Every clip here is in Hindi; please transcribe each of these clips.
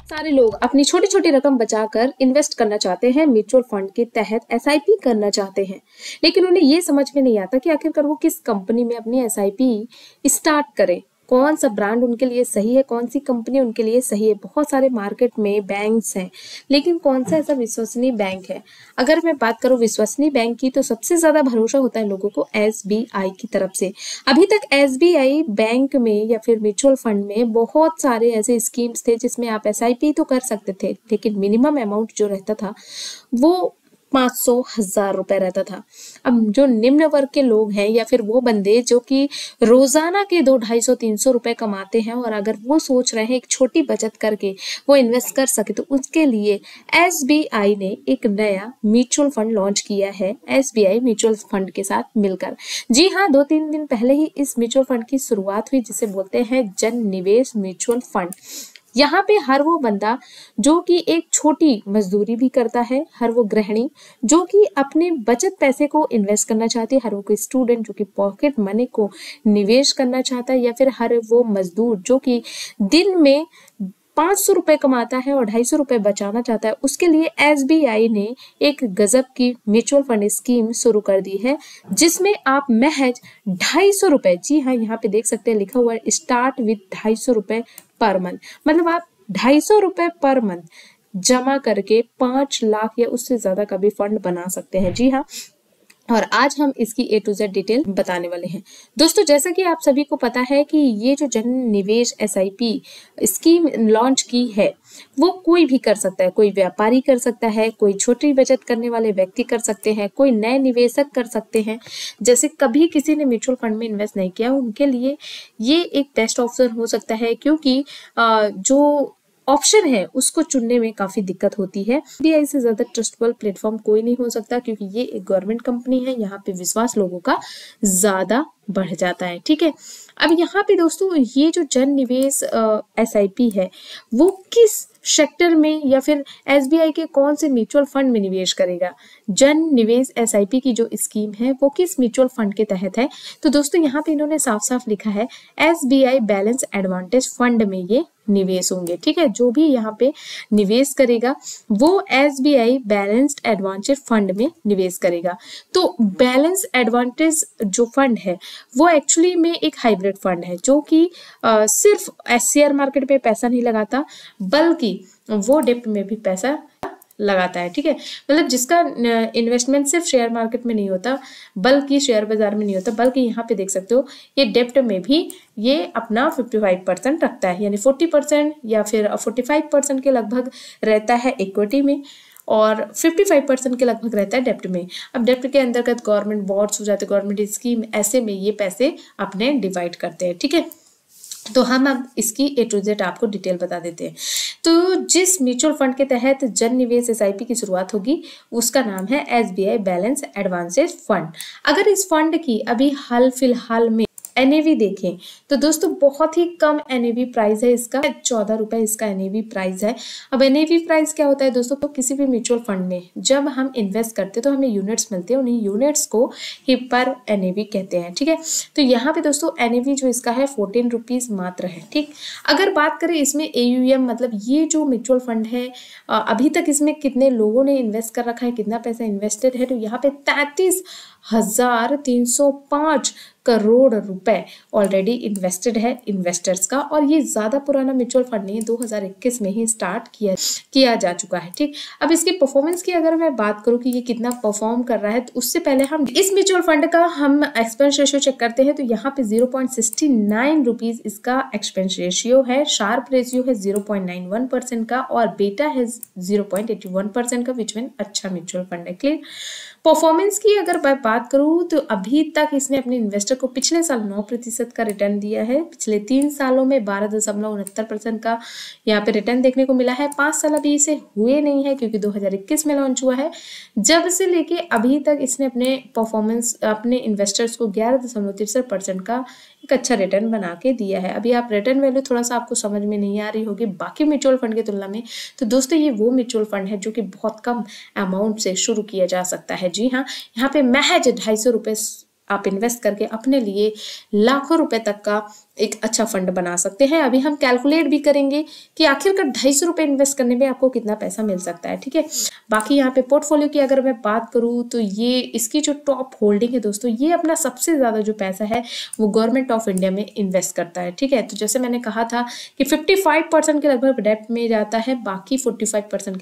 सारे लोग अपनी छोटी छोटी रकम बचाकर इन्वेस्ट करना चाहते हैं, म्यूचुअल फंड के तहत एसआईपी करना चाहते हैं, लेकिन उन्हें ये समझ में नहीं आता कि आखिरकार वो किस कंपनी में अपनी एसआईपी स्टार्ट करें, कौन सा ब्रांड उनके लिए सही है, कौन सी कंपनी उनके लिए सही है। बहुत सारे मार्केट में बैंक्स हैं, लेकिन कौन सा ऐसा विश्वसनीय बैंक है। अगर मैं बात करूं विश्वसनीय बैंक की, तो सबसे ज्यादा भरोसा होता है लोगों को एसबीआई की तरफ से। अभी तक एसबीआई बैंक में या फिर म्यूचुअल फंड में बहुत सारे ऐसे स्कीम्स थे जिसमें आप एसआईपी तो कर सकते थे, लेकिन मिनिमम अमाउंट जो रहता था वो 500,000 रुपए रहता था। अब जो निम्न वर्ग के लोग हैं या फिर वो बंदे जो कि रोजाना के 200-250-300 रुपए कमाते हैं और अगर वो सोच रहे हैं एक छोटी बचत करके वो इन्वेस्ट कर सके, तो उसके लिए एसबीआई ने एक नया म्यूचुअल फंड लॉन्च किया है, एसबीआई म्यूचुअल फंड के साथ मिलकर। जी हाँ, 2-3 दिन पहले ही इस म्यूचुअल फंड की शुरुआत हुई, जिसे बोलते हैं जन निवेश म्यूचुअल फंड। यहाँ पे हर वो बंदा जो कि एक छोटी मजदूरी भी करता है, हर वो गृहिणी जो कि अपने बचत पैसे को इन्वेस्ट करना चाहती है, हर वो स्टूडेंट जो कि पॉकेट मनी को निवेश करना चाहता है, या फिर हर वो मजदूर जो कि दिन में 500 रुपए कमाता है और 250 रुपए बचाना चाहता है, उसके लिए एसबीआई ने एक गजब की म्यूचुअल फंड स्कीम शुरू कर दी है, जिसमें आप महज 250 रुपए, जी हाँ यहाँ पे देख सकते हैं लिखा हुआ है स्टार्ट विद 250 रुपए पर मंथ, मतलब आप 250 रुपए पर मंथ जमा करके 5 लाख या उससे ज्यादा का भी फंड बना सकते हैं। जी हाँ, और आज हम इसकी A to Z डिटेल बताने वाले हैं। दोस्तों, जैसा कि आप सभी को पता है कि ये जो जन निवेश एसआईपी स्कीम लॉन्च की है, वो कोई भी कर सकता है, कोई व्यापारी कर सकता है, कोई छोटी बचत करने वाले व्यक्ति कर सकते हैं, कोई नए निवेशक कर सकते हैं, जैसे कभी किसी ने म्यूचुअल फंड में इन्वेस्ट नहीं किया उनके लिए ये एक बेस्ट ऑप्शन हो सकता है, क्योंकि जो ऑप्शन है उसको चुनने में काफी दिक्कत होती है। एसबीआई से ज्यादा ट्रस्टेबल प्लेटफॉर्म कोई नहीं हो सकता, क्योंकि ये एक गवर्नमेंट कंपनी है, यहाँ पे विश्वास लोगों का ज्यादा बढ़ जाता है। ठीक है, अब यहाँ पे दोस्तों ये जो जन निवेश एसआईपी है वो किस सेक्टर में या फिर एसबीआई के कौन से म्यूचुअल फंड में निवेश करेगा, जन निवेश एसआईपी की जो स्कीम है वो किस म्यूचुअल फंड के तहत है, तो दोस्तों यहाँ पे इन्होंने साफ साफ लिखा है एसबीआई बैलेंस एडवांटेज फंड में ये निवेश होंगे। ठीक है, जो भी यहाँ पे निवेश करेगा वो एसबीआई बैलेंस्ड एडवांटेज फंड में निवेश करेगा। तो बैलेंस एडवांटेज जो फंड है वो एक्चुअली में एक हाइब्रिड फंड है, जो कि सिर्फ शेयर मार्केट में पैसा नहीं लगाता, बल्कि वो डेप्ट में भी पैसा लगाता है। ठीक है, मतलब जिसका इन्वेस्टमेंट सिर्फ शेयर मार्केट में नहीं होता, बल्कि शेयर बाजार में नहीं होता, बल्कि यहाँ पे देख सकते हो ये डेप्ट में भी ये अपना 55% रखता है, यानी 40% या फिर 45% के लगभग रहता है इक्विटी में और 55% के लगभग रहता है डेप्ट में। अब डेप्ट के अंतर्गत गवर्नमेंट बॉन्ड्स हो जाते हैं, गवर्नमेंट स्कीम, ऐसे में ये पैसे अपने डिवाइड करते हैं। ठीक है, तो हम अब इसकी A to Z आपको डिटेल बता देते हैं। तो जिस म्यूचुअल फंड के तहत जन निवेश एसआईपी की शुरुआत होगी उसका नाम है एसबीआई बैलेंस एडवांसेज फंड। अगर इस फंड की अभी हाल फिलहाल में एनएवी देखें तो दोस्तों बहुत ही कम एनएवी प्राइस है इसका, 14 रुपए इसका एनएवी प्राइस है। अब एनएवी प्राइस क्या होता है दोस्तों, तो किसी भी म्यूचुअल फंड में जब हम इन्वेस्ट करते हैं तो हमें यूनिट्स मिलते हैं, उन्हीं यूनिट्स को ही पर एनएवी कहते हैं। ठीक है, तो यहाँ पे दोस्तों एनएवी जो इसका है 14 रुपीज मात्र है। ठीक, अगर बात करें इसमें एयूएम, मतलब ये जो म्यूचुअल फंड है अभी तक इसमें कितने लोगों ने इन्वेस्ट कर रखा है, कितना पैसा इन्वेस्टेड है, तो यहाँ पे 33,305 करोड़ रुपए ऑलरेडी इन्वेस्टेड है इन्वेस्टर्स का, और ये ज्यादा पुराना म्यूचुअल फंड नहीं है, 2021 में ही स्टार्ट किया जा चुका है। ठीक, अब इसकी परफॉर्मेंस की अगर मैं बात करूं कि ये कितना परफॉर्म कर रहा है, तो उससे पहले हम इस म्यूचुअल फंड का हम एक्सपेंस रेशियो चेक करते हैं, तो यहाँ पे 0.69 रुपीज इसका एक्सपेंस रेशियो है, शार्प रेशियो है 0.91% का, और बेटा है 0.81% का, विच मीन अच्छा म्यूचुअल फंड है। क्लियर, परफॉर्मेंस की अगर मैं बात करूं तो अभी तक इसने अपने इन्वेस्टर को पिछले साल 9% का रिटर्न दिया है, पिछले 3 सालों में 12.69% का यहाँ पे रिटर्न देखने को मिला है। 5 साल अभी इसे हुए नहीं है क्योंकि 2021 में लॉन्च हुआ है। जब से लेके अभी तक इसने अपने परफॉर्मेंस अपने इन्वेस्टर्स को 11.63% का एक अच्छा रिटर्न बना के दिया है। अभी आप रिटर्न वैल्यू थोड़ा सा आपको समझ में नहीं आ रही होगी बाकी म्यूचुअल फंड की तुलना में, तो दोस्तों ये वो म्यूचुअल फंड है जो कि बहुत कम अमाउंट से शुरू किया जा सकता है। जी हाँ, यहाँ पे महज 250 रुपए आप इन्वेस्ट करके अपने लिए लाखों रुपए तक का एक अच्छा फंड बना सकते हैं। अभी हम कैलकुलेट भी करेंगे कि आखिरकार 250 रुपये इन्वेस्ट करने में आपको कितना पैसा मिल सकता है, ठीक है। बाकी यहाँ पे पोर्टफोलियो की अगर मैं बात करूँ तो ये इसकी जो टॉप होल्डिंग है दोस्तों, ये अपना सबसे ज़्यादा जो पैसा है वो गवर्नमेंट ऑफ इंडिया में इन्वेस्ट करता है, ठीक है। तो जैसे मैंने कहा था कि 55% के लगभग डेट में जाता है, बाकी 45%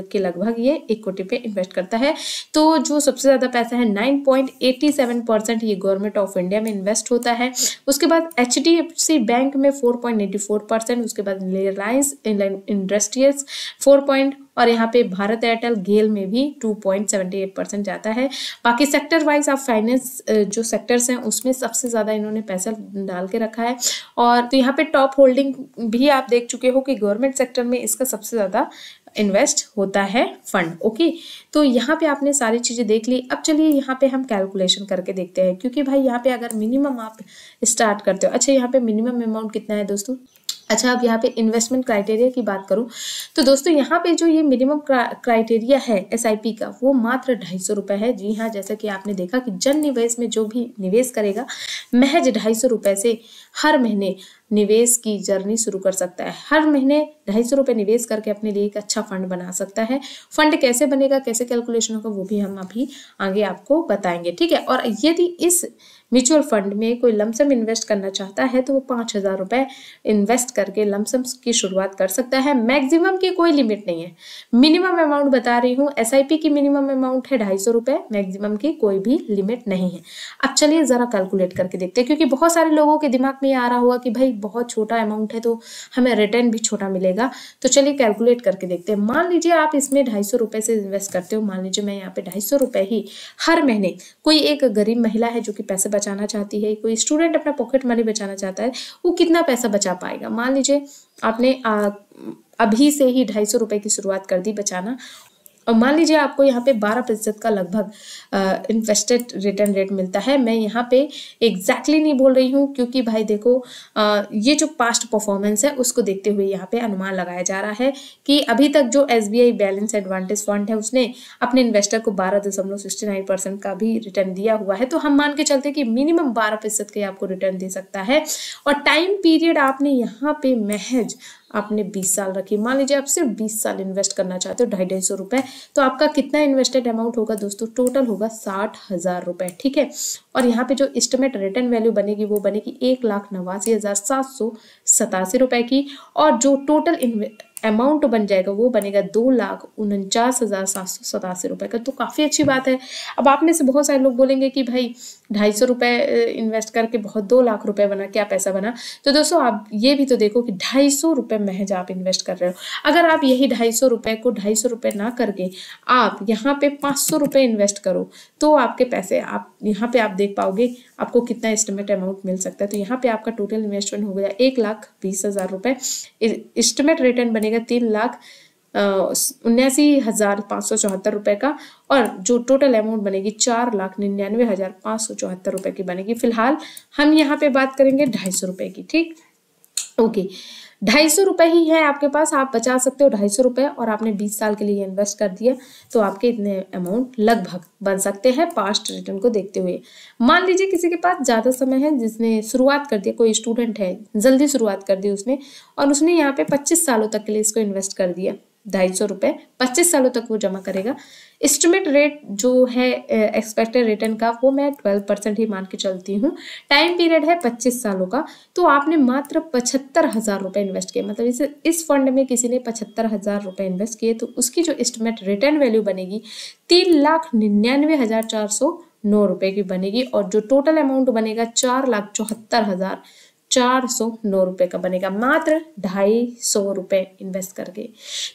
के लगभग ये इक्विटी पे इन्वेस्ट करता है। तो जो सबसे ज़्यादा पैसा है 9.87% ये गवर्नमेंट ऑफ इंडिया में इन्वेस्ट होता है। उसके बाद HDFC बैंक में 4.84%, उसके बाद रिलायंस इंडस्ट्रीज 4 और यहाँ पे भारत एयरटेल गेल में भी 2.78% जाता है। बाकी सेक्टर वाइज आप फाइनेंस जो सेक्टर्स हैं उसमें सबसे ज़्यादा इन्होंने पैसा डाल के रखा है। और तो यहाँ पे टॉप होल्डिंग भी आप देख चुके हो कि गवर्नमेंट सेक्टर में इसका सबसे ज़्यादा इन्वेस्ट होता है फंड। ओके, तो यहाँ पे आपने सारी चीज़ें देख ली। अब चलिए यहाँ पे हम कैलकुलेशन करके देखते हैं, क्योंकि भाई यहाँ पे अगर मिनिमम आप स्टार्ट करते हो, अच्छा यहाँ पे मिनिमम अमाउंट कितना है दोस्तों। अच्छा, अब यहाँ पे इन्वेस्टमेंट क्राइटेरिया की बात करूँ तो दोस्तों यहाँ पे जो ये मिनिमम क्राइटेरिया है SIP का वो मात्र 250 रुपये है। जी हाँ, जैसा कि आपने देखा कि जन निवेश में जो भी निवेश करेगा महज 250 रुपये से हर महीने निवेश की जर्नी शुरू कर सकता है। हर महीने 250 रुपये निवेश करके अपने लिए एक अच्छा फंड बना सकता है। फंड कैसे बनेगा, कैसे कैलकुलेशन होगा, वो भी हम अभी आगे आपको बताएंगे, ठीक है। और यदि इस म्यूचुअल फंड में कोई लमसम इन्वेस्ट करना चाहता है तो वो 5000 रुपये इन्वेस्ट करके लमसम की शुरुआत कर सकता है। मैक्सिमम की कोई लिमिट नहीं है, मिनिमम अमाउंट बता रही हूँ। SIP की मिनिमम अमाउंट है 250 रुपये, मैक्सिमम की कोई भी लिमिट नहीं है। अब चलिए ज़रा कैलकुलेट करके देखते हैं, क्योंकि बहुत सारे लोगों के दिमाग में आ रहा होगा कि भाई बहुत छोटा अमाउंट है तो हमें रिटर्न भी छोटा मिलेगा। तो चलिए कैलकुलेट करके देखते हैं। मान लीजिए आप इसमें 250 रुपये से इन्वेस्ट करते हो। मान लीजिए मैं यहाँ पे 250 रुपये ही हर महीने, कोई एक गरीब महिला है जो कि पैसे बचाना चाहती है, कोई स्टूडेंट अपना पॉकेट मनी बचाना चाहता है, वो कितना पैसा बचा पाएगा। मान लीजिए आपने अभी से ही 250 रुपये की शुरुआत कर दी बचाना, और मान लीजिए आपको यहाँ पे 12% का लगभग इन्वेस्टेड रिटर्न रेट मिलता है। मैं यहाँ पे एग्जैक्टली नहीं बोल रही हूँ, क्योंकि भाई देखो ये जो पास्ट परफॉर्मेंस है उसको देखते हुए यहाँ पे अनुमान लगाया जा रहा है कि अभी तक जो SBI बैलेंस एडवांटेज फंड है उसने अपने इन्वेस्टर को 12.69% का भी रिटर्न दिया हुआ है। तो हम मान के चलते कि मिनिमम 12% का आपको रिटर्न दे सकता है। और टाइम पीरियड आपने यहाँ पे महज आपने 20 साल रखी। मान लीजिए आप सिर्फ 20 साल इन्वेस्ट करना चाहते हो 250 रुपये, तो आपका कितना इन्वेस्टेड अमाउंट होगा दोस्तों, टोटल होगा 60,000 रुपये, ठीक है। और यहाँ पे जो एस्टिमेट रिटर्न वैल्यू बनेगी वो बनेगी 1,89,787 रुपये की, और जो टोटल अमाउंट बन जाएगा वो बनेगा 2,49,787 रुपये का। तो काफ़ी अच्छी बात है। अब आप में से बहुत सारे लोग बोलेंगे कि भाई 250 रुपये इन्वेस्ट करके बहुत 2 लाख रुपए बना, क्या पैसा बना। तो दोस्तों आप ये भी तो देखो कि 250 रुपये महज आप इन्वेस्ट कर रहे हो। अगर आप यही 250 रुपये को 250 रुपये ना करके आप यहाँ पे 500 रुपये इन्वेस्ट करो तो आपके पैसे आप यहाँ पे आप देख पाओगे आपको कितना एस्टिमेट अमाउंट मिल सकता है। तो यहाँ पे आपका टोटल इन्वेस्टमेंट हो गया 1,20,000 रुपये, एस्टिमेट रिटर्न बनेगा 3,79,574 रुपये का, और जो टोटल अमाउंट बनेगी 4,99,574 रुपये की बनेगी। फिलहाल हम यहाँ पे बात करेंगे 250 रुपये की, ठीक। ओके, 250 रुपये ही है आपके पास, आप बचा सकते हो 250 रुपये, और आपने 20 साल के लिए इन्वेस्ट कर दिया तो आपके इतने अमाउंट लगभग बन सकते हैं पास्ट रिटर्न को देखते हुए। मान लीजिए किसी के पास ज़्यादा समय है, जिसने शुरुआत कर दिया, कोई स्टूडेंट है जल्दी शुरुआत कर दी उसने, और उसने यहाँ पे 25 सालों तक के लिए इसको इन्वेस्ट कर दिया 250 रुपये, 25 सालों तक वो जमा करेगा। एस्टिमेट रेट जो है एक्सपेक्टेड रिटर्न का वो मैं 12% ही मान के चलती हूँ। टाइम पीरियड है 25 सालों का। तो आपने मात्र 75,000 रुपये इन्वेस्ट किए, मतलब इस फंड में किसी ने 75,000 रुपये इन्वेस्ट किए, तो उसकी जो एस्टिमेट रिटर्न वैल्यू बनेगी 3,99,409 रुपये की बनेगी, और जो टोटल अमाउंट बनेगा 4,74,409 रुपये का बनेगा, मात्र 250 रुपये इन्वेस्ट करके।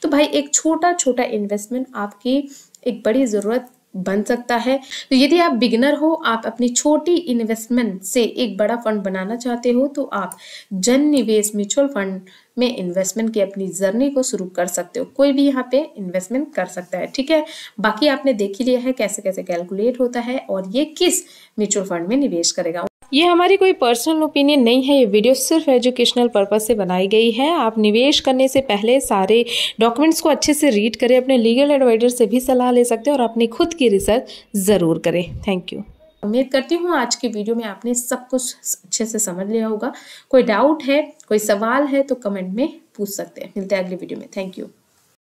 तो भाई एक छोटा छोटा इन्वेस्टमेंट आपकी एक बड़ी ज़रूरत बन सकता है। तो यदि आप बिगिनर हो, आप अपनी छोटी इन्वेस्टमेंट से एक बड़ा फंड बनाना चाहते हो, तो आप जन निवेश म्यूचुअल फंड में इन्वेस्टमेंट की अपनी जर्नी को शुरू कर सकते हो। कोई भी यहाँ पे इन्वेस्टमेंट कर सकता है, ठीक है। बाकी आपने देख ही लिया है कैसे कैसे कैलकुलेट होता है और ये किस म्यूचुअल फंड में निवेश करेगा। ये हमारी कोई पर्सनल ओपिनियन नहीं है, ये वीडियो सिर्फ एजुकेशनल पर्पस से बनाई गई है। आप निवेश करने से पहले सारे डॉक्यूमेंट्स को अच्छे से रीड करें, अपने लीगल एडवाइजर से भी सलाह ले सकते हैं और अपनी खुद की रिसर्च ज़रूर करें। Thank you. उम्मीद करती हूँ आज की वीडियो में आपने सब कुछ अच्छे से समझ लिया होगा। कोई डाउट है, कोई सवाल है तो कमेंट में पूछ सकते हैं। मिलते हैं अगली वीडियो में। Thank you.